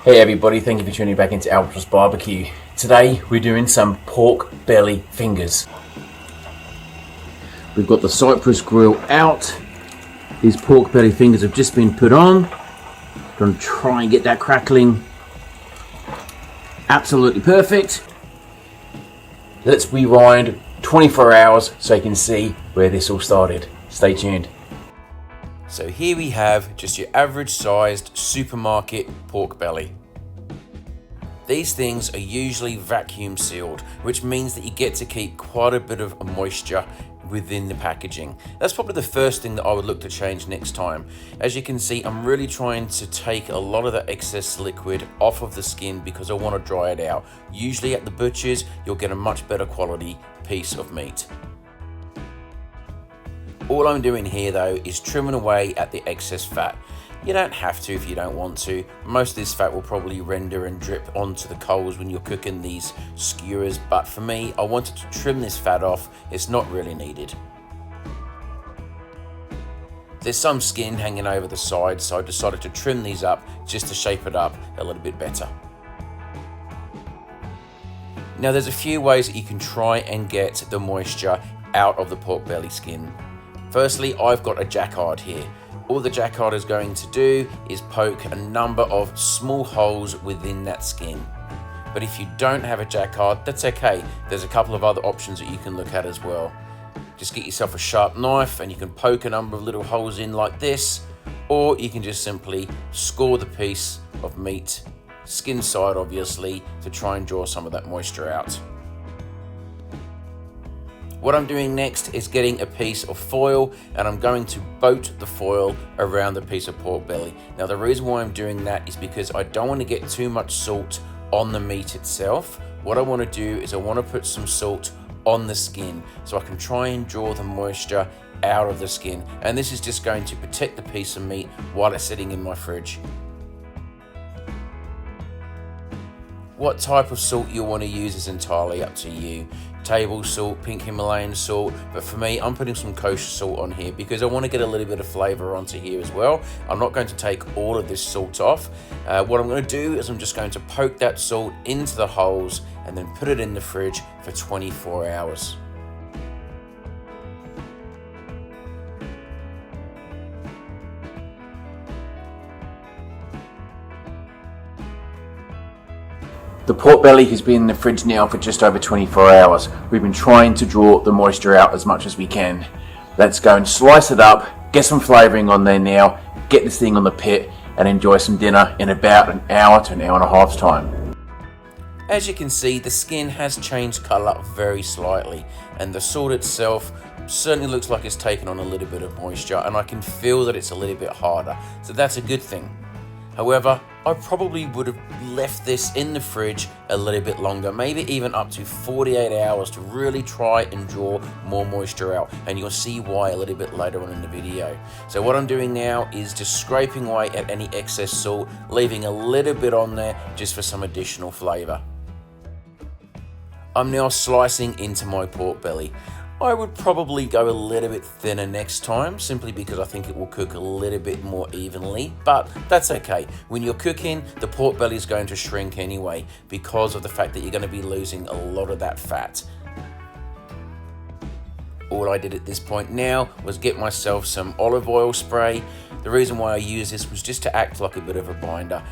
Hey everybody, thank you for tuning back into Albatross BBQ. Today we're doing some pork belly fingers. We've got the Cypress grill out. These pork belly fingers have just been put on. Gonna try and get that crackling absolutely perfect. Let's rewind 24 hours so you can see where this all started. Stay tuned. So here we have just your average sized supermarket pork belly. These things are usually vacuum sealed, which means that you get to keep quite a bit of moisture within the packaging. That's probably the first thing that I would look to change next time. As you can see, I'm really trying to take a lot of the excess liquid off of the skin because I want to dry it out. Usually at the butcher's, you'll get a much better quality piece of meat. All I'm doing here though is trimming away at the excess fat. You don't have to if you don't want to. Most of this fat will probably render and drip onto the coals when you're cooking these skewers, but for me, I wanted to trim this fat off. It's not really needed. There's some skin hanging over the sides, so I decided to trim these up just to shape it up a little bit better. Now there's a few ways that you can try and get the moisture out of the pork belly skin. Firstly, I've got a jacquard here. All the jacquard is going to do is poke a number of small holes within that skin. But if you don't have a jacquard, that's okay. There's a couple of other options that you can look at as well. Just get yourself a sharp knife and you can poke a number of little holes in like this, or you can just simply score the piece of meat, skin side obviously, to try and draw some of that moisture out. What I'm doing next is getting a piece of foil and I'm going to boat the foil around the piece of pork belly. Now the reason why I'm doing that is because I don't want to get too much salt on the meat itself. What I want to do is I want to put some salt on the skin so I can try and draw the moisture out of the skin. And this is just going to protect the piece of meat while it's sitting in my fridge. What type of salt you want to use is entirely up to you. Table salt, pink Himalayan salt, but for me, I'm putting some kosher salt on here because I want to get a little bit of flavour onto here as well. I'm not going to take all of this salt off. What I'm going to do is I'm just going to poke that salt into the holes and then put it in the fridge for 24 hours. The pork belly has been in the fridge now for just over 24 hours. We've been trying to draw the moisture out as much as we can. Let's go and slice it up, get some flavouring on there now, get this thing on the pit and enjoy some dinner in about an hour to an hour and a half's time. As you can see, the skin has changed colour very slightly and the salt itself certainly looks like it's taken on a little bit of moisture and I can feel that it's a little bit harder, so that's a good thing. However, I probably would have left this in the fridge a little bit longer, maybe even up to 48 hours to really try and draw more moisture out, and you'll see why a little bit later on in the video. So what I'm doing now is just scraping away at any excess salt, leaving a little bit on there just for some additional flavour. I'm now slicing into my pork belly. I would probably go a little bit thinner next time, simply because I think it will cook a little bit more evenly, but that's okay. When you're cooking, the pork belly is going to shrink anyway because of the fact that you're going to be losing a lot of that fat. All I did at this point now was get myself some olive oil spray. The reason why I used this was just to act like a bit of a binder.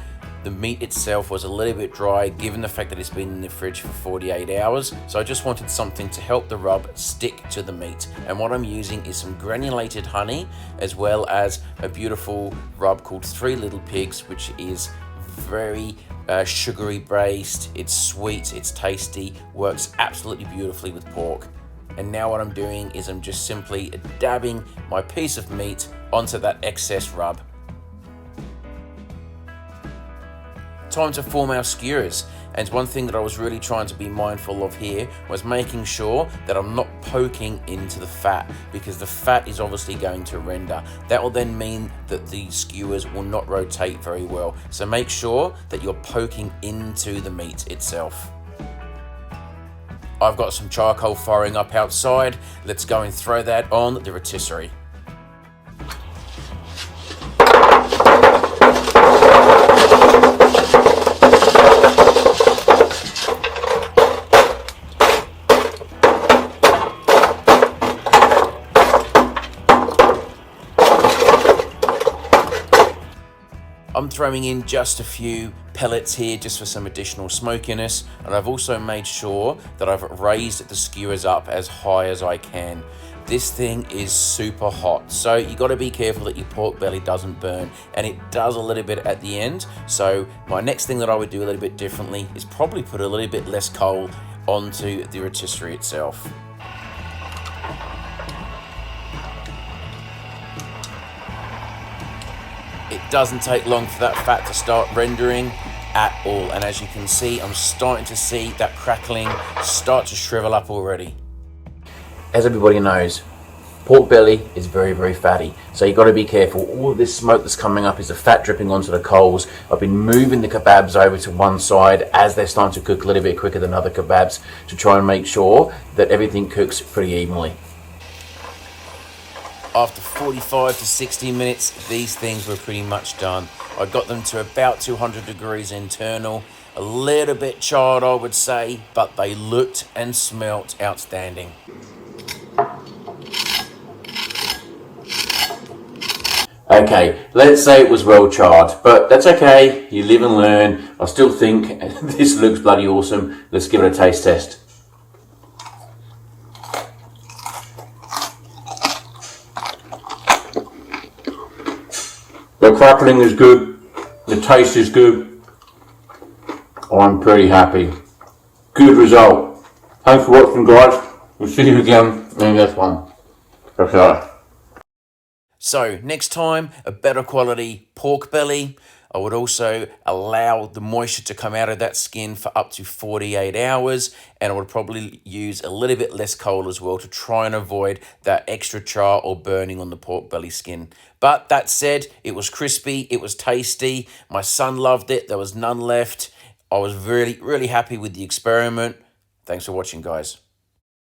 The meat itself was a little bit dry given the fact that it's been in the fridge for 48 hours, so I just wanted something to help the rub stick to the meat. And what I'm using is some granulated honey as well as a beautiful rub called Three Little Pigs, which is very sugary based, it's sweet, it's tasty, works absolutely beautifully with pork. And now what I'm doing is I'm just simply dabbing my piece of meat onto that excess rub. Time to form our skewers, and one thing that I was really trying to be mindful of here was making sure that I'm not poking into the fat, because the fat is obviously going to render. That will then mean that the skewers will not rotate very well, so make sure that you're poking into the meat itself. I've got some charcoal firing up outside. Let's go and throw that on the rotisserie. I'm throwing in just a few pellets here just for some additional smokiness, and I've also made sure that I've raised the skewers up as high as I can. This thing is super hot, so you got to be careful that your pork belly doesn't burn, and it does a little bit at the end. So my next thing that I would do a little bit differently is probably put a little bit less coal onto the rotisserie itself. It doesn't take long for that fat to start rendering at all, and as you can see, I'm starting to see that crackling start to shrivel up already. As everybody knows, pork belly is very, very fatty, so you've got to be careful. All of this smoke that's coming up is the fat dripping onto the coals. I've been moving the kebabs over to one side as they're starting to cook a little bit quicker than other kebabs to try and make sure that everything cooks pretty evenly. After 45 to 60 minutes, these things were pretty much done. I got them to about 200 degrees internal, a little bit charred I would say, but they looked and smelt outstanding. Okay, let's say it was well charred, but that's okay, you live and learn. I still think this looks bloody awesome. Let's give it a taste test. The crackling is good, the taste is good. I'm pretty happy. Good result. Thanks for watching, guys. We'll see you again in the next one. Okay. So next time, a better quality pork belly. I would also allow the moisture to come out of that skin for up to 48 hours, and I would probably use a little bit less coal as well to try and avoid that extra char or burning on the pork belly skin. But that said, it was crispy, it was tasty, my son loved it, there was none left. I was really, really happy with the experiment. Thanks for watching, guys.